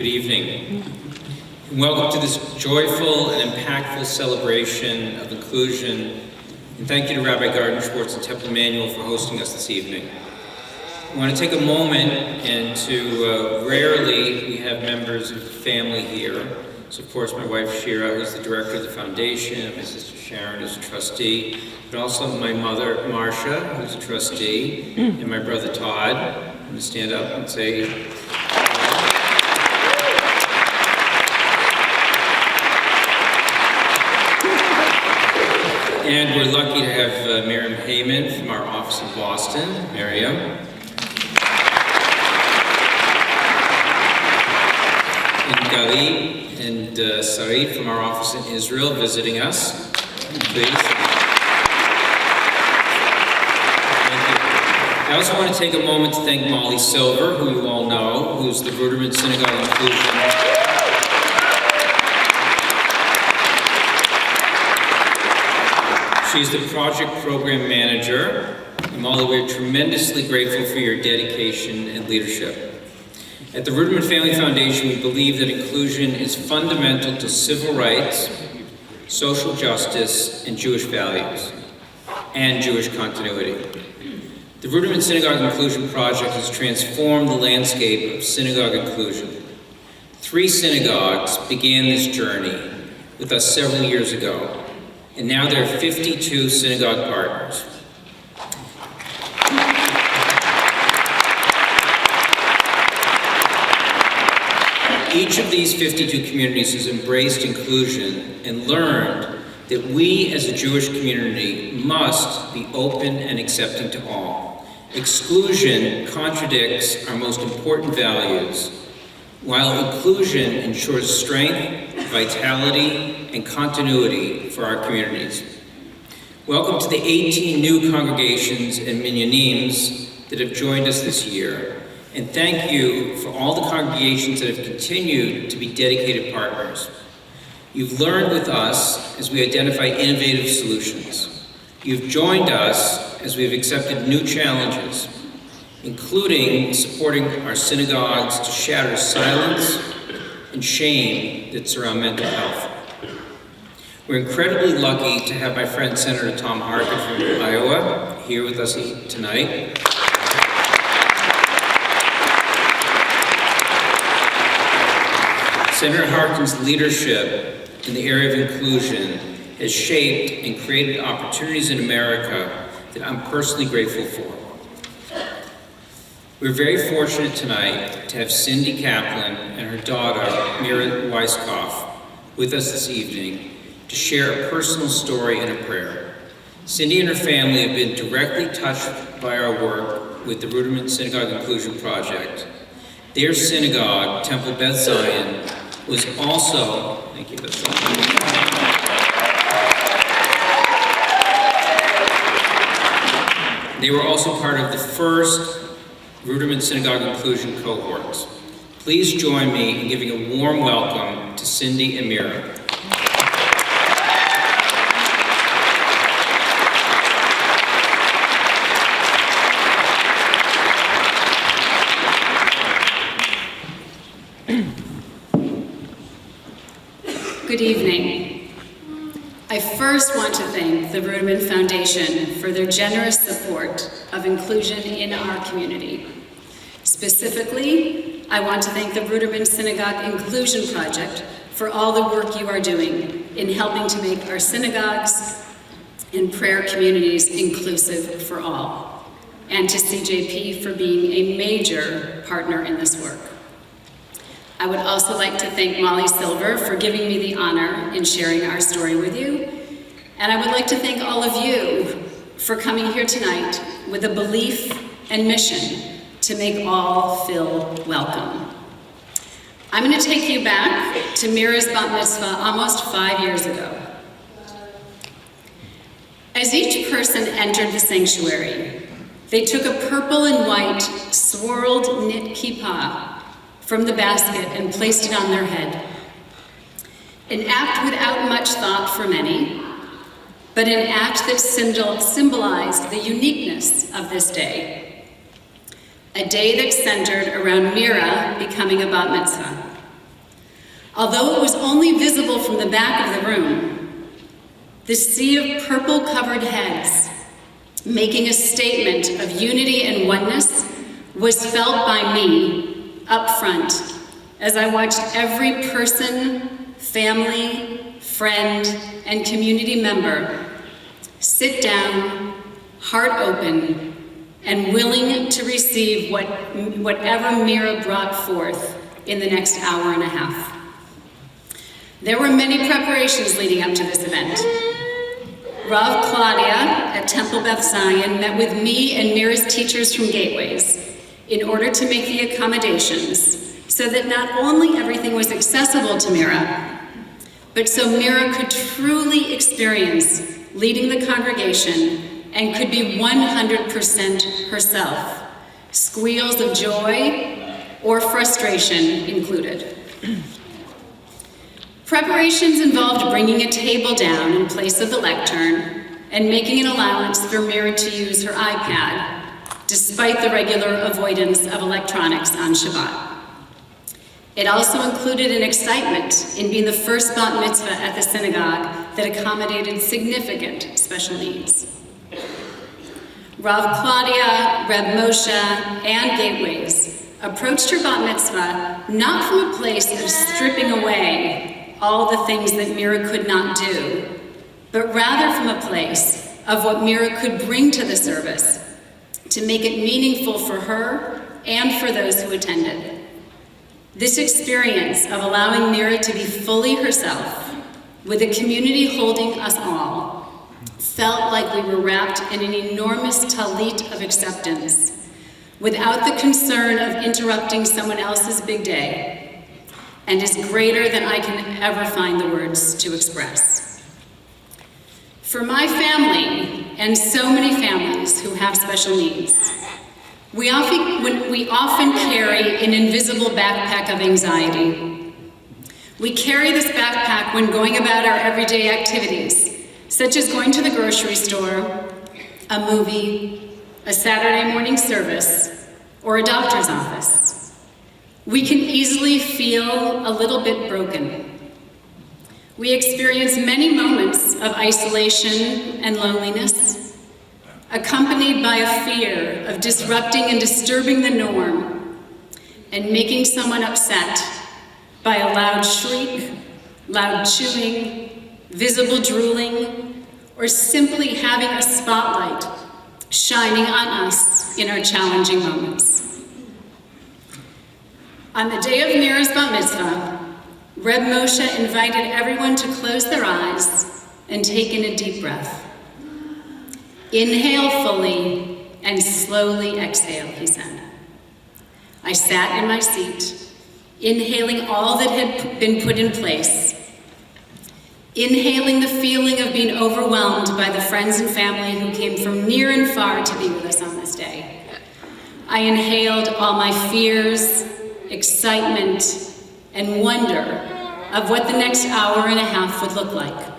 Good evening, and welcome to this joyful and impactful celebration of inclusion. And thank you to Rabbi Garden Schwartz and Temple Emmanuel for hosting us this evening. I want to take a moment and rarely we have members of the family here. So of course my wife Shira, who's the director of the foundation, my sister Sharon is a trustee, but also my mother Marcia, who's a trustee, and my brother Todd. I'm going to stand up and say, and we're lucky to have Miriam Heyman from our office in Boston. Miriam. And Gali and Sarit from our office in Israel visiting us. Please. Thank you. I also want to take a moment to thank Molly Silver, who you all know, who's the Ruderman Synagogue Inclusion. She's the project program manager. And Molly, we're tremendously grateful for your dedication and leadership. At the Ruderman Family Foundation, we believe that inclusion is fundamental to civil rights, social justice, and Jewish values, and Jewish continuity. The Ruderman Synagogue Inclusion Project has transformed the landscape of synagogue inclusion. 3 synagogues began this journey with us several years ago. And now there are 52 synagogue partners. Each of these 52 communities has embraced inclusion and learned that we as a Jewish community must be open and accepting to all. Exclusion contradicts our most important values, while inclusion ensures strength, vitality, and continuity for our communities. Welcome to the 18 new congregations and minyanim that have joined us this year. And thank you for all the congregations that have continued to be dedicated partners. You've learned with us as we identify innovative solutions. You've joined us as we've accepted new challenges, including supporting our synagogues to shatter silence and shame that surround mental health. We're incredibly lucky to have my friend Senator Tom Harkin from Iowa here with us tonight. Senator Harkin's leadership in the area of inclusion has shaped and created opportunities in America that I'm personally grateful for. We're very fortunate tonight to have Cindy Kaplan and her daughter, Mira Weisskopf, with us this evening to share a personal story and a prayer. Cindy and her family have been directly touched by our work with the Ruderman Synagogue Inclusion Project. Their synagogue, Temple Beth Zion, was also, thank you, Beth Zion. They were also part of the first Ruderman Synagogue Inclusion cohorts. Please join me in giving a warm welcome to Cindy and Mira. Good evening. I first want to thank the Ruderman Foundation for their generous support of inclusion in our community. Specifically, I want to thank the Ruderman Synagogue Inclusion Project for all the work you are doing in helping to make our synagogues and prayer communities inclusive for all, and to CJP for being a major partner in this work. I would also like to thank Molly Silver for giving me the honor in sharing our story with you. And I would like to thank all of you for coming here tonight with a belief and mission to make all feel welcome. I'm going to take you back to Mira's bat mitzvah almost 5 years ago. As each person entered the sanctuary, they took a purple and white swirled knit kippah from the basket and placed it on their head. An act without much thought for many, but an act that symbolized the uniqueness of this day. A day that centered around Mira becoming a bat mitzvah, Although it was only visible from the back of the room, the sea of purple-covered heads, making a statement of unity and oneness, was felt by me up front as I watched every person, family, friend, and community member sit down, heart open, and willing to receive whatever Mira brought forth in the next hour and a half. There were many preparations leading up to this event. Rav Claudia at Temple Beth Zion met with me and Mira's teachers from Gateways in order to make the accommodations so that not only everything was accessible to Mira, but so Mira could truly experience leading the congregation and could be 100% herself, squeals of joy or frustration included. Preparations involved bringing a table down in place of the lectern and making an allowance for Mira to use her iPad, despite the regular avoidance of electronics on Shabbat. It also included an excitement in being the first bat mitzvah at the synagogue that accommodated significant special needs. Rav Claudia, Reb Moshe, and Gateways approached her bat mitzvah not from a place of stripping away all the things that Mira could not do, but rather from a place of what Mira could bring to the service to make it meaningful for her and for those who attended. This experience of allowing Mira to be fully herself, with a community holding us all, felt like we were wrapped in an enormous talit of acceptance, without the concern of interrupting someone else's big day, and is greater than I can ever find the words to express. For my family, and so many families who have special needs, we often carry an invisible backpack of anxiety. We carry this backpack when going about our everyday activities, such as going to the grocery store, a movie, a Saturday morning service, or a doctor's office. We can easily feel a little bit broken. We experience many moments of isolation and loneliness, accompanied by a fear of disrupting and disturbing the norm and making someone upset by a loud shriek, loud chewing, visible drooling, or simply having a spotlight shining on us in our challenging moments. On the day of Mira's bat mitzvah, Reb Moshe invited everyone to close their eyes and take in a deep breath. Inhale fully and slowly exhale, he said. I sat in my seat, inhaling all that had been put in place, inhaling the feeling of being overwhelmed by the friends and family who came from near and far to be with us on this day. I inhaled all my fears, excitement, and wonder of what the next hour and a half would look like.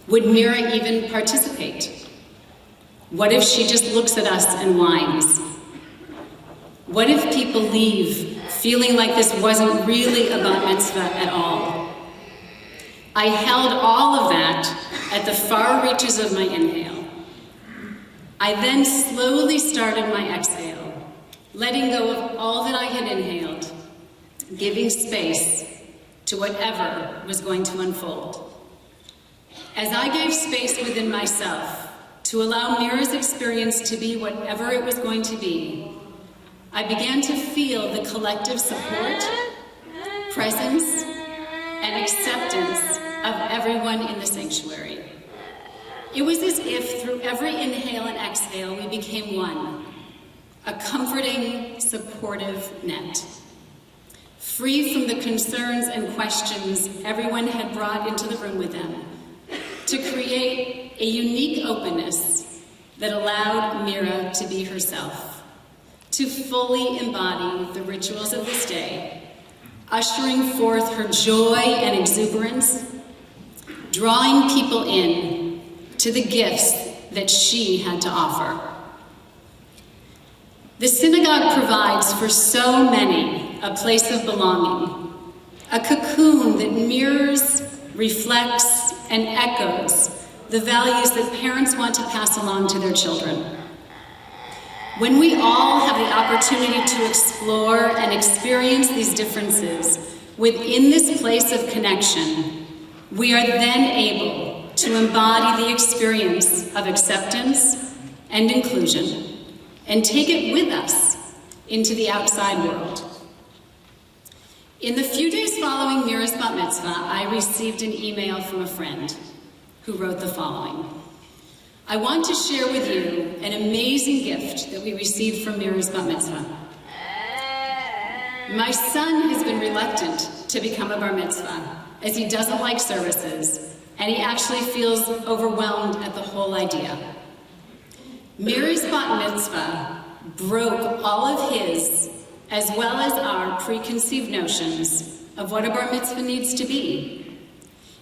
Would Mira even participate? What if she just looks at us and whines? What if people leave feeling like this wasn't really a bat mitzvah at all? I held all of that at the far reaches of my inhale. I then slowly started my exhale, letting go of all that I had inhaled, giving space to whatever was going to unfold. As I gave space within myself to allow Mira's experience to be whatever it was going to be, I began to feel the collective support, presence, and acceptance of everyone in the sanctuary. It was as if through every inhale and exhale we became one, a comforting, supportive net. Free from the concerns and questions everyone had brought into the room with them, to create a unique openness that allowed Mira to be herself, to fully embody the rituals of this day, ushering forth her joy and exuberance, drawing people in to the gifts that she had to offer. The synagogue provides for so many a place of belonging, a cocoon that mirrors, reflects, and echoes the values that parents want to pass along to their children. When we all have the opportunity to explore and experience these differences within this place of connection, we are then able to embody the experience of acceptance and inclusion and take it with us into the outside world. In the few days following Mira's bat mitzvah, I received an email from a friend who wrote the following. I want to share with you an amazing gift that we received from Mira's bat mitzvah. My son has been reluctant to become a bar mitzvah as he doesn't like services and he actually feels overwhelmed at the whole idea. Mira's bat mitzvah broke all of his as well as our preconceived notions of what a bar mitzvah needs to be.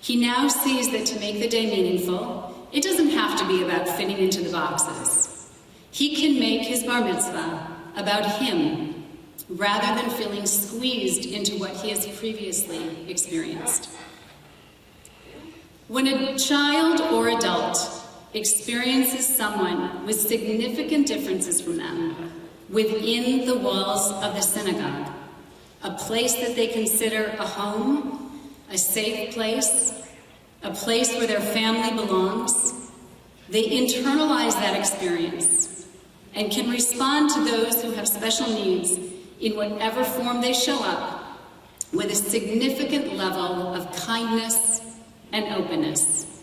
He now sees that to make the day meaningful, it doesn't have to be about fitting into the boxes. He can make his bar mitzvah about him rather than feeling squeezed into what he has previously experienced. When a child or adult experiences someone with significant differences from them within the walls of the synagogue, a place that they consider a home, a safe place, a place where their family belongs, they internalize that experience and can respond to those who have special needs in whatever form they show up with a significant level of kindness and openness.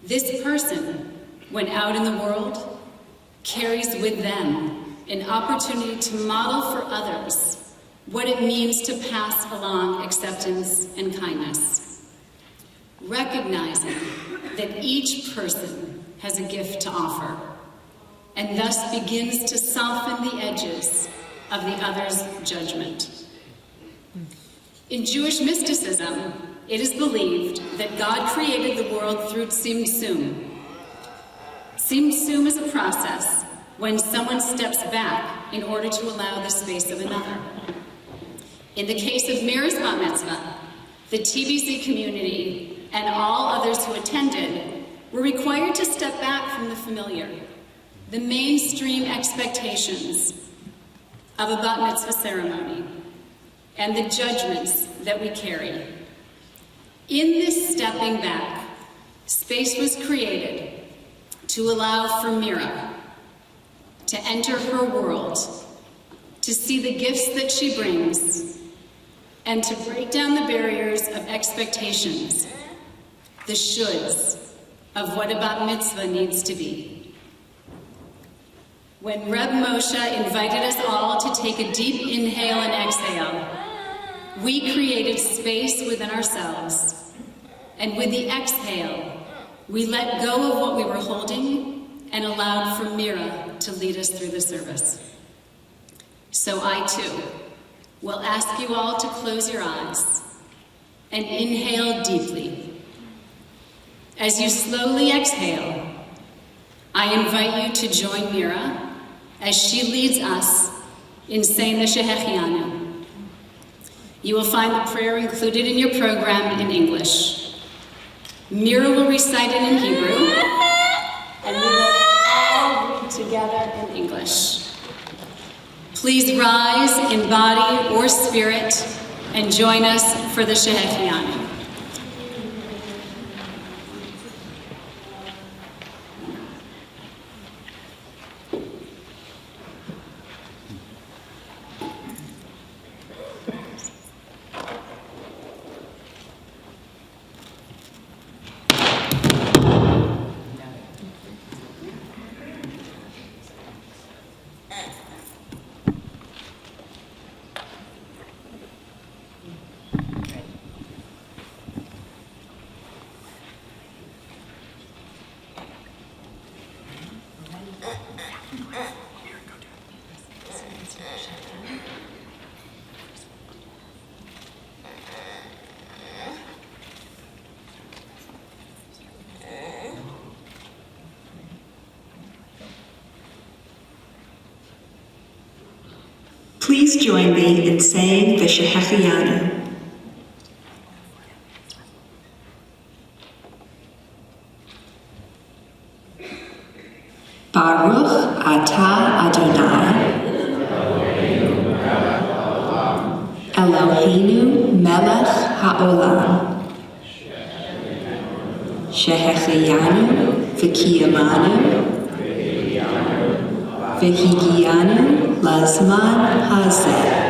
This person, when out in the world, carries with them an opportunity to model for others what it means to pass along acceptance and kindness. Recognizing that each person has a gift to offer, and thus begins to soften the edges of the other's judgment. In Jewish mysticism, it is believed that God created the world through tzimtzum. Tzimtzum is a process when someone steps back in order to allow the space of another. In the case of Mira's bat mitzvah, the TBC community and all others who attended were required to step back from the familiar, the mainstream expectations of a bat mitzvah ceremony, and the judgments that we carry. In this stepping back, space was created to allow for Mira to enter her world, to see the gifts that she brings, and to break down the barriers of expectations, the shoulds of what a bat mitzvah needs to be. When Reb Moshe invited us all to take a deep inhale and exhale, we created space within ourselves. And with the exhale, we let go of what we were holding and allowed for Mira to lead us through the service. So I too will ask you all to close your eyes and inhale deeply. As you slowly exhale, I invite you to join Mira as she leads us in saying the Shehecheyanu. You will find the prayer included in your program in English. Mira will recite it in Hebrew, and we will all read together in English. Please rise in body or spirit and join us for the Shehecheyanu. Please join me in saying the Shehecheyanu. Baruch atah Adonai Eloheinu melech haolam Shehecheyanu v'kiyamanu v'higianu lazman hazeh